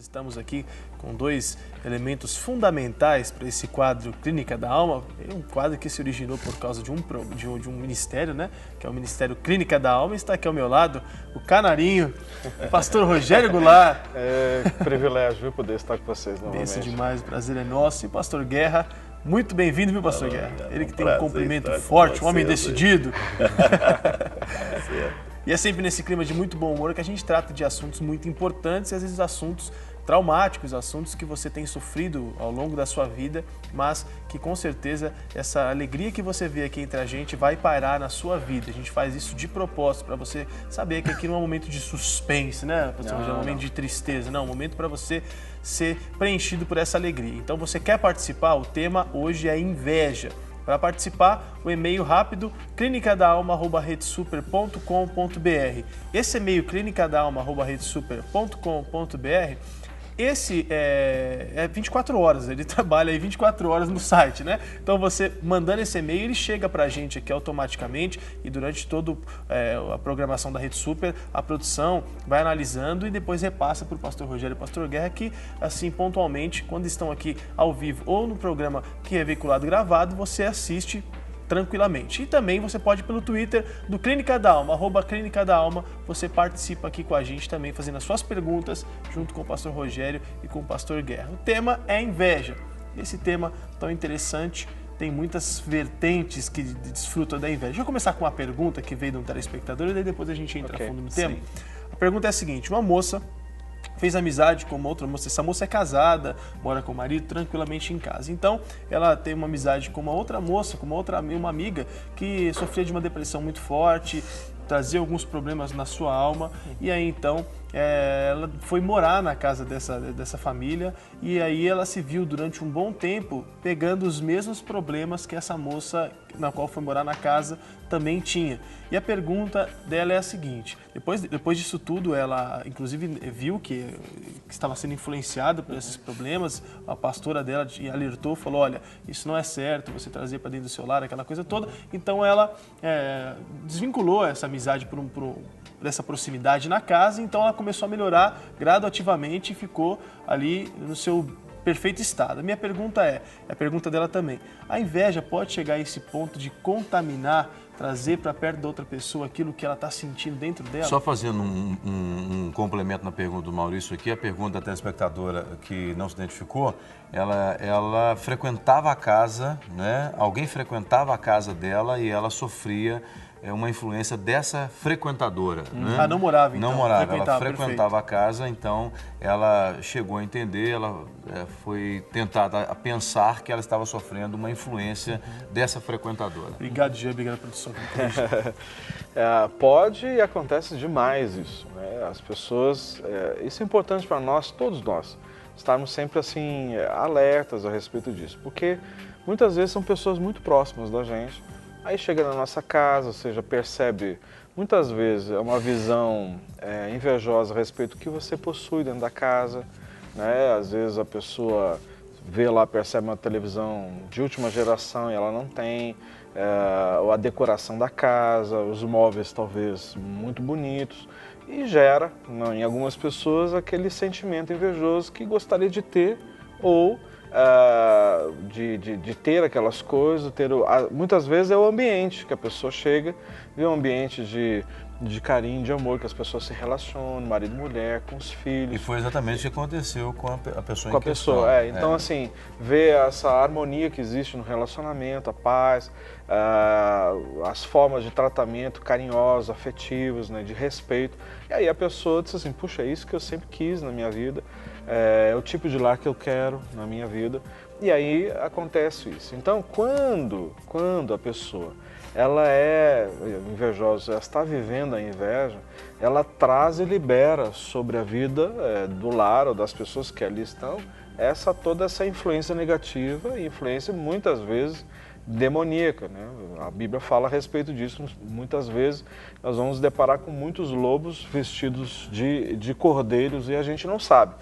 estamos aqui com dois elementos fundamentais para esse quadro Clínica da Alma. É um quadro que se originou por causa de um ministério, né? Que é o Ministério Clínica da Alma. Está aqui ao meu lado o canarinho, o pastor Rogério Goulart. É privilégio poder estar com vocês novamente. Benção demais, o prazer é nosso. E o pastor Guerra, muito bem-vindo, viu, pastor Guerra? Ele que tem um cumprimento forte, um homem decidido. E é sempre nesse clima de muito bom humor que a gente trata de assuntos muito importantes e às vezes assuntos traumáticos, assuntos que você tem sofrido ao longo da sua vida, mas que com certeza essa alegria que você vê aqui entre a gente vai pairar na sua vida. A gente faz isso de propósito para você saber que aqui não é um momento de suspense, né? Não é um momento de tristeza, não, é um momento para você ser preenchido por essa alegria. Então você quer participar? O tema hoje é inveja. Para participar, o e-mail rápido clinicadalma@redesuper.com.br. Esse e-mail clinicadalma@redesuper.com.br, esse é 24 horas, ele trabalha aí 24 horas no site, né? Então você mandando esse e-mail, ele chega pra gente aqui automaticamente e durante toda a programação da Rede Super, a produção vai analisando e depois repassa para o pastor Rogério e o pastor Guerra, que assim pontualmente, quando estão aqui ao vivo ou no programa que é veiculado gravado, você assiste tranquilamente. E também você pode ir pelo Twitter do Clínica da Alma, @Clínica da Alma, você participa aqui com a gente também, fazendo as suas perguntas, junto com o pastor Rogério e com o pastor Guerra. O tema é inveja. Esse tema tão interessante, tem muitas vertentes que desfrutam da inveja. Deixa eu começar com uma pergunta que veio de um telespectador e daí depois a gente entra a fundo no tema. A pergunta é a seguinte: uma moça fez amizade com uma outra moça, essa moça é casada, mora com o marido tranquilamente em casa. Então, ela tem uma amizade com uma outra moça, com uma amiga que sofria de uma depressão muito forte, trazia alguns problemas na sua alma, e aí então ela foi morar na casa dessa família, e aí ela se viu durante um bom tempo pegando os mesmos problemas que essa moça na qual foi morar na casa também tinha. E a pergunta dela é a seguinte: depois disso tudo, ela inclusive viu que estava sendo influenciada por esses problemas, a pastora dela alertou, falou: olha, isso não é certo, você trazer para dentro do seu lar, aquela coisa toda. Então ela desvinculou essa amizade por essa proximidade na casa, então ela começou a melhorar gradativamente e ficou ali no seu perfeito estado. A minha pergunta a pergunta dela também: a inveja pode chegar a esse ponto de contaminar, trazer para perto da outra pessoa aquilo que ela está sentindo dentro dela? Só fazendo um complemento na pergunta do Maurício aqui, a pergunta da telespectadora que não se identificou, ela frequentava a casa, né? Alguém frequentava a casa dela e ela sofria uma influência dessa frequentadora. Né? Ah, não morava então? Não morava, ela frequentava a casa, então ela chegou a entender, ela foi tentada a pensar que ela estava sofrendo uma influência dessa frequentadora. Obrigado, Gê, obrigado, produção. Pode e acontece demais isso, né? As pessoas, isso é importante para nós, todos nós, estarmos sempre assim alertas a respeito disso, porque muitas vezes são pessoas muito próximas da gente. Aí chega na nossa casa, ou seja, percebe, muitas vezes, uma visão invejosa a respeito do que você possui dentro da casa, né? Às vezes a pessoa vê lá, percebe uma televisão de última geração e ela não tem, ou a decoração da casa, os móveis talvez muito bonitos, e gera em algumas pessoas aquele sentimento invejoso que gostaria de ter, ou de ter aquelas coisas, muitas vezes é o ambiente que a pessoa chega, vê um ambiente de carinho, de amor, que as pessoas se relacionam, marido e mulher, com os filhos. E foi exatamente o que aconteceu com a pessoa com a pessoa, então assim, ver essa harmonia que existe no relacionamento, a paz, as formas de tratamento carinhosos, afetivos, né, de respeito. E aí a pessoa diz assim: puxa, é isso que eu sempre quis na minha vida, é o tipo de lar que eu quero na minha vida. E aí acontece isso. Então, quando a pessoa ela é invejosa, ela está vivendo a inveja, ela traz e libera sobre a vida do lar ou das pessoas que ali estão toda essa influência negativa, influência muitas vezes demoníaca, né? A Bíblia fala a respeito disso. Muitas vezes nós vamos deparar com muitos lobos vestidos de cordeiros e a gente não sabe.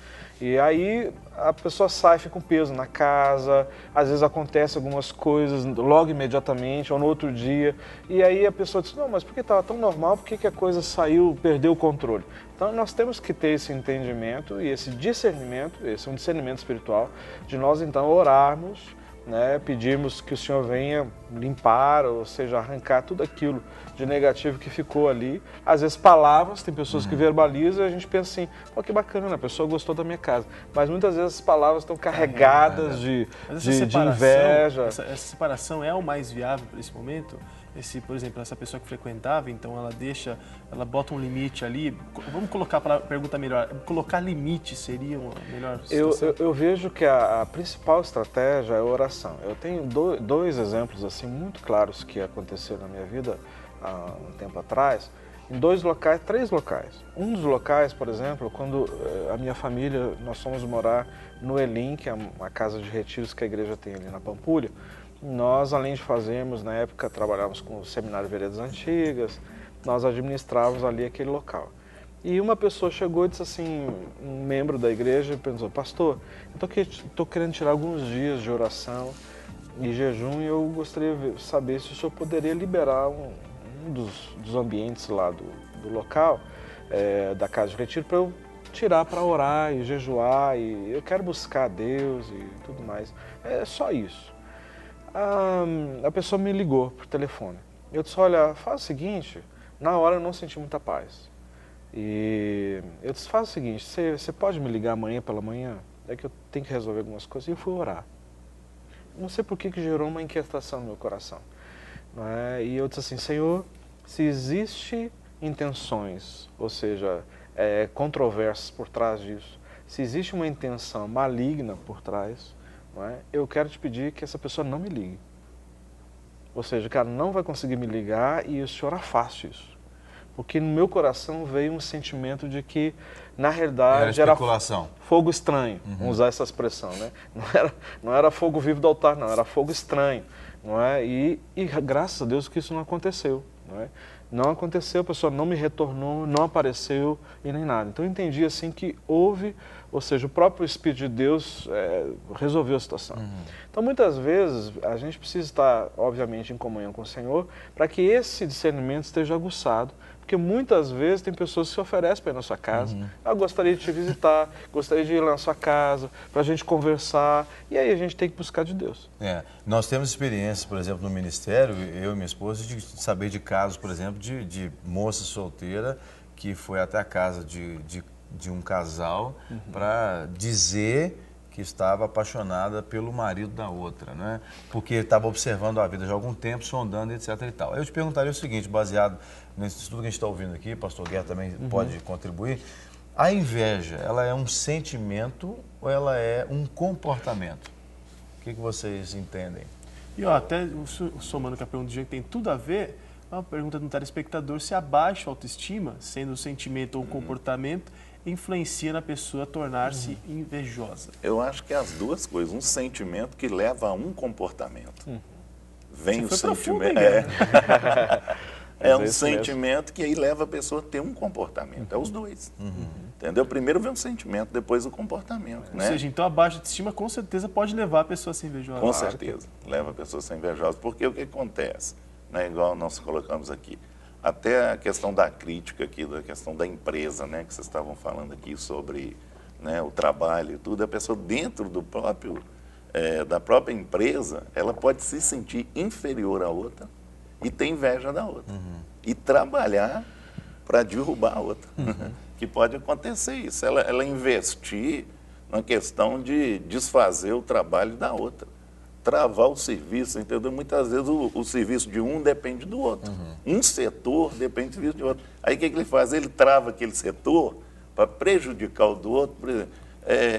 E aí a pessoa sai, fica com peso na casa, às vezes acontece algumas coisas logo imediatamente ou no outro dia, e aí a pessoa diz, não, mas por que estava tão normal, por que a coisa saiu, perdeu o controle? Então nós temos que ter esse entendimento e esse discernimento, esse é um discernimento espiritual, de nós então orarmos, né, pedirmos que o Senhor venha limpar, ou seja, arrancar tudo aquilo de negativo que ficou ali. Às vezes palavras, tem pessoas que verbalizam e a gente pensa assim, pô, que bacana, a pessoa gostou da minha casa. Mas muitas vezes as palavras estão carregadas de inveja. Essa separação é o mais viável para esse momento? Por exemplo, essa pessoa que frequentava, então ela bota um limite ali. Vamos colocar para a pergunta melhor. Colocar limite seria uma melhor situação? Eu vejo que a principal estratégia é a oração. Eu tenho dois exemplos assim muito claros que aconteceram na minha vida há um tempo atrás, em três locais. Um dos locais, por exemplo, quando a minha família, nós fomos morar no Elim, que é uma casa de retiros que a igreja tem ali na Pampulha. Nós, além de fazermos, na época, trabalhávamos com o Seminário Veredas Antigas, nós administrávamos ali aquele local. E uma pessoa chegou e disse assim, um membro da igreja, pensou, pastor, eu estou querendo tirar alguns dias de oração e jejum e eu gostaria de saber se o senhor poderia liberar um dos ambientes lá do local, da casa de retiro, para eu tirar para orar e jejuar, e eu quero buscar a Deus e tudo mais. É só isso. A pessoa me ligou por telefone. Eu disse, olha, faz o seguinte, na hora eu não senti muita paz. E eu disse, faz o seguinte, você pode me ligar amanhã pela manhã? É que eu tenho que resolver algumas coisas. E eu fui orar. Não sei por que gerou uma inquietação no meu coração. Não é? E eu disse assim, Senhor, se existe intenções, ou seja, controvérsias por trás disso, se existe uma intenção maligna por trás, não é? Eu quero te pedir que essa pessoa não me ligue. Ou seja, que ela não vai conseguir me ligar e o Senhor afaste isso. Porque no meu coração veio um sentimento de que, na realidade, era fogo estranho, vamos usar essa expressão, né? Não era fogo vivo do altar, não, era fogo estranho. Não é? E graças a Deus que isso não aconteceu. Não é? Não aconteceu, a pessoa não me retornou, não apareceu e nem nada. Então eu entendi assim que houve, ou seja, o próprio Espírito de Deus resolveu a situação. Então muitas vezes a gente precisa estar, obviamente, em comunhão com o Senhor para que esse discernimento esteja aguçado. Porque muitas vezes tem pessoas que se oferecem para ir na sua casa. Eu gostaria de te visitar, gostaria de ir lá na sua casa, para a gente conversar. E aí a gente tem que buscar de Deus. Nós temos experiências, por exemplo, no ministério, eu e minha esposa, de saber de casos, por exemplo, de moça solteira que foi até a casa de um casal para dizer que estava apaixonada pelo marido da outra, né? Porque estava observando a vida já há algum tempo, sondando, etc. e tal. Eu te perguntaria o seguinte, baseado nesse estudo que a gente está ouvindo aqui, pastor Guerra também pode contribuir, a inveja, ela é um sentimento ou ela é um comportamento? O que vocês entendem? E até somando com a pergunta do Jean, que tem tudo a ver, a pergunta do telespectador, se a baixa autoestima, sendo um sentimento ou um comportamento, influencia na pessoa a tornar-se invejosa? Eu acho que é as duas coisas. Um sentimento que leva a um comportamento. Vem o sentimento. É um sentimento que aí leva a pessoa a ter um comportamento. É os dois. Entendeu? Primeiro vem o sentimento, depois o comportamento. Né? Ou seja, então a baixa autoestima com certeza pode levar a pessoa a ser invejosa. Com certeza, leva a pessoa a ser invejosa. Porque o que acontece? Né? Igual nós colocamos aqui. Até a questão da crítica aqui, da questão da empresa, né, que vocês estavam falando aqui sobre, né, o trabalho e tudo, a pessoa dentro da própria empresa, ela pode se sentir inferior à outra e ter inveja da outra. E trabalhar para derrubar a outra. Que pode acontecer isso, ela investir na questão de desfazer o trabalho da outra. Travar o serviço, entendeu? Muitas vezes o serviço de um depende do outro. Um setor depende do serviço de outro. Aí o que ele faz? Ele trava aquele setor para prejudicar o do outro. Por exemplo,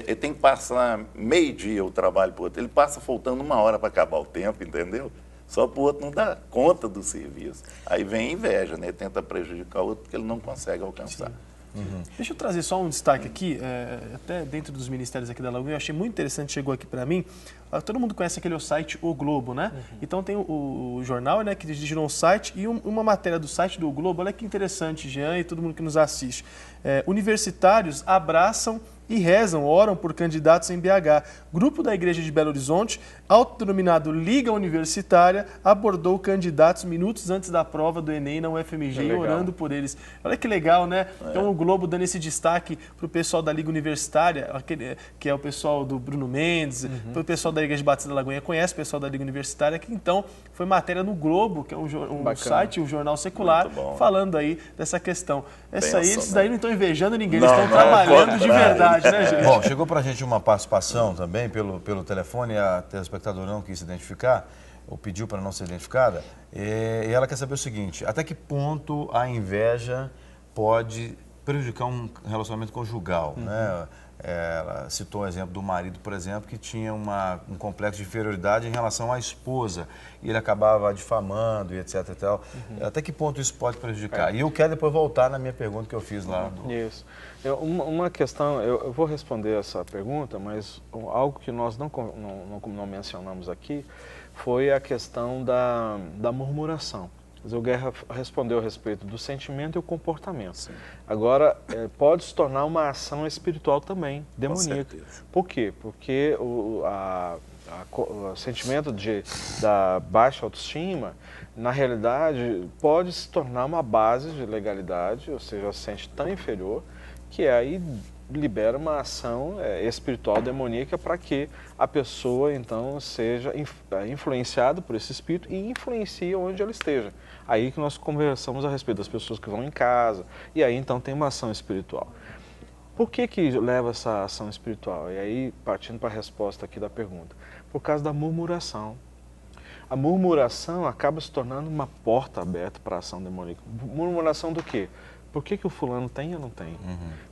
ele tem que passar meio-dia o trabalho para o outro. Ele passa faltando 1 hora para acabar o tempo, entendeu? Só para o outro não dar conta do serviço. Aí vem a inveja, né? Ele tenta prejudicar o outro porque ele não consegue alcançar. Deixa eu trazer só um destaque aqui, até dentro dos ministérios aqui da Lagoinha, eu achei muito interessante, chegou aqui para mim. Todo mundo conhece aquele site O Globo, né? Então tem o jornal, né, que girou um site e uma matéria do site do Globo. Olha que interessante, Jean e todo mundo que nos assiste. Universitários abraçam e rezam, oram por candidatos em BH. Grupo da Igreja de Belo Horizonte, autodenominado Liga Universitária, abordou candidatos minutos antes da prova do Enem na UFMG, orando por eles. Olha que legal, né? Então o Globo dando esse destaque para o pessoal da Liga Universitária, que é o pessoal do Bruno Mendes, o pessoal da Igreja Batista da Lagoinha conhece o pessoal da Liga Universitária, que então foi matéria no Globo, que é um site, um jornal secular, falando aí dessa questão. Esses daí não estão invejando ninguém, eles estão trabalhando de verdade. Né, gente? Bom, chegou para a gente uma participação também pelo telefone, a telespectadora não quis se identificar, ou pediu para não ser identificada, e ela quer saber o seguinte: até que ponto a inveja pode prejudicar um relacionamento conjugal, né? Ela citou o exemplo do marido, por exemplo, que tinha um complexo de inferioridade em relação à esposa e ele acabava difamando e etc e tal. Até que ponto isso pode prejudicar? E eu quero depois voltar na minha pergunta que eu fiz lá. Isso. Uma questão, eu vou responder essa pergunta, mas algo que nós não mencionamos aqui foi a questão da murmuração. O Guerra respondeu a respeito do sentimento e o comportamento. Sim. Agora, pode se tornar uma ação espiritual também, demoníaca. Por quê? Porque o sentimento da baixa autoestima, na realidade, pode se tornar uma base de legalidade, ou seja, se sente tão inferior, que aí libera uma ação espiritual demoníaca para que a pessoa, então, seja influenciada por esse espírito e influencie onde ela esteja. Aí que nós conversamos a respeito das pessoas que vão em casa, e aí, então, tem uma ação espiritual. Por que leva essa ação espiritual? E aí, partindo para a resposta aqui da pergunta. Por causa da murmuração. A murmuração acaba se tornando uma porta aberta para a ação demoníaca. Murmuração do quê? Por que o fulano tem e eu não tenho?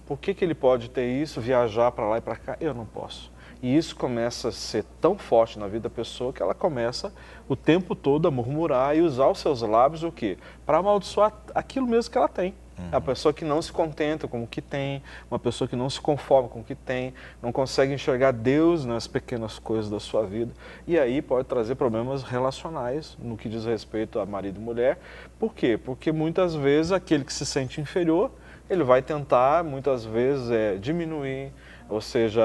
Por que ele pode ter isso, viajar para lá e para cá? Eu não posso. E isso começa a ser tão forte na vida da pessoa que ela começa o tempo todo a murmurar e usar os seus lábios o quê? Para amaldiçoar aquilo mesmo que ela tem. É a pessoa que não se contenta com o que tem, uma pessoa que não se conforma com o que tem, não consegue enxergar Deus nas pequenas coisas da sua vida. E aí pode trazer problemas relacionais no que diz respeito a marido e mulher. Por quê? Porque muitas vezes aquele que se sente inferior, ele vai tentar muitas vezes diminuir, ou seja,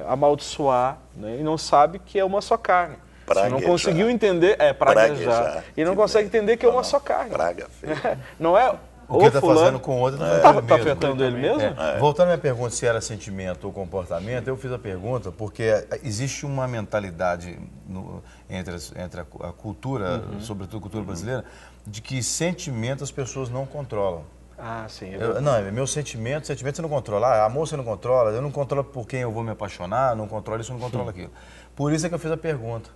amaldiçoar, né? E não sabe que é uma só carne. Se não conseguiu entender, praguejar. E não consegue entender que é uma só carne. Praga feia. Não é... O que está fazendo com o outro está afetando ele mesmo? Voltando à minha pergunta se era sentimento ou comportamento, eu fiz a pergunta porque existe uma mentalidade entre a cultura, sobretudo a cultura brasileira, de que sentimento as pessoas não controlam. Ah, sim. Meu sentimento você não controla. Amor você não controla, eu não controlo por quem eu vou me apaixonar, não controlo isso, não controlo aquilo. Por isso é que eu fiz a pergunta.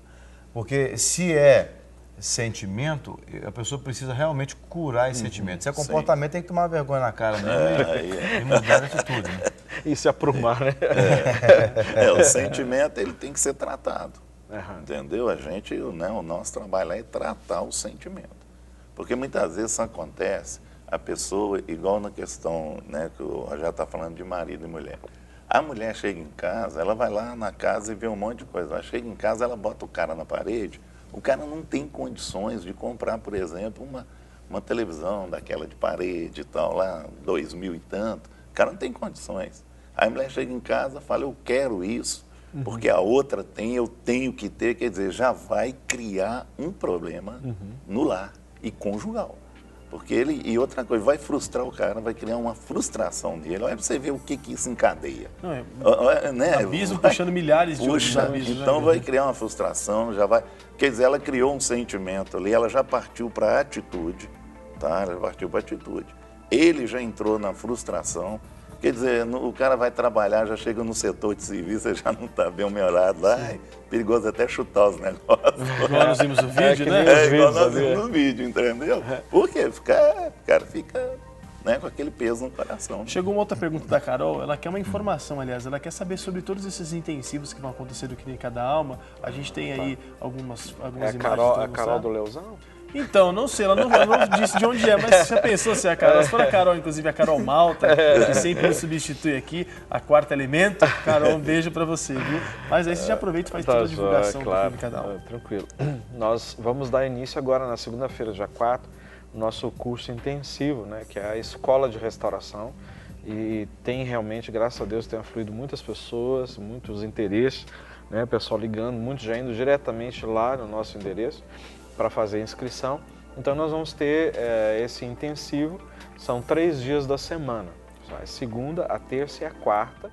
Porque se é sentimento, a pessoa precisa realmente curar esse sentimento. Se é comportamento, tem que tomar vergonha na cara mesmo e mudar de atitude. Né? E se aprumar, né? O sentimento ele tem que ser tratado. Entendeu? O nosso trabalho é tratar o sentimento. Porque muitas vezes isso acontece, a pessoa, igual na questão, né, que o Rogério está falando de marido e mulher. A mulher chega em casa, ela vai lá na casa e vê um monte de coisa. Ela chega em casa, ela bota o cara na parede. O cara não tem condições de comprar, por exemplo, uma televisão daquela de parede e tal, lá, 2.000 e tanto. O cara não tem condições. Aí a mulher chega em casa e fala, eu quero isso, porque a outra tem, eu tenho que ter. Quer dizer, já vai criar um problema no lar e conjugal. Porque e outra coisa, vai frustrar o cara, vai criar uma frustração dele. Olha pra você ver o que isso encadeia. Né? Abismo puxando milhares de outros abismos. Então vai criar uma frustração, já vai... Quer dizer, ela criou um sentimento ali, ela já partiu para a atitude, tá? Ela partiu para a atitude. Ele já entrou na frustração. Quer dizer, o cara vai trabalhar, já chega no setor de serviço, já não está bem humorado lá, perigoso até chutar os negócios. Igual nós vimos no vídeo, né? Igual nós vimos no vídeo, entendeu? Porque o cara fica, né, com aquele peso no coração. Chegou uma outra pergunta da Carol, ela quer uma informação, aliás, ela quer saber sobre todos esses intensivos que vão acontecer do Clínica da Alma. A gente tem aí algumas imagens. A Carol do Leozão? Então, não sei, ela não disse de onde é, mas você já pensou se é a Carol? Se for a Carol, inclusive a Carol Malta, que sempre nos substitui aqui, a Quarta Elemento. Carol, um beijo pra você, viu? Mas aí você já aproveita e faz toda a divulgação claro, do cada um. Tranquilo. Nós vamos dar início agora na segunda-feira, dia 4, o nosso curso intensivo, né, que é a Escola de Restauração. E tem realmente, graças a Deus, tem fluído muitas pessoas, muitos interesses, né, pessoal ligando, muitos já indo diretamente lá no nosso endereço para fazer a inscrição. Então nós vamos ter esse intensivo, são 3 dias da semana, a segunda, a terça e a quarta,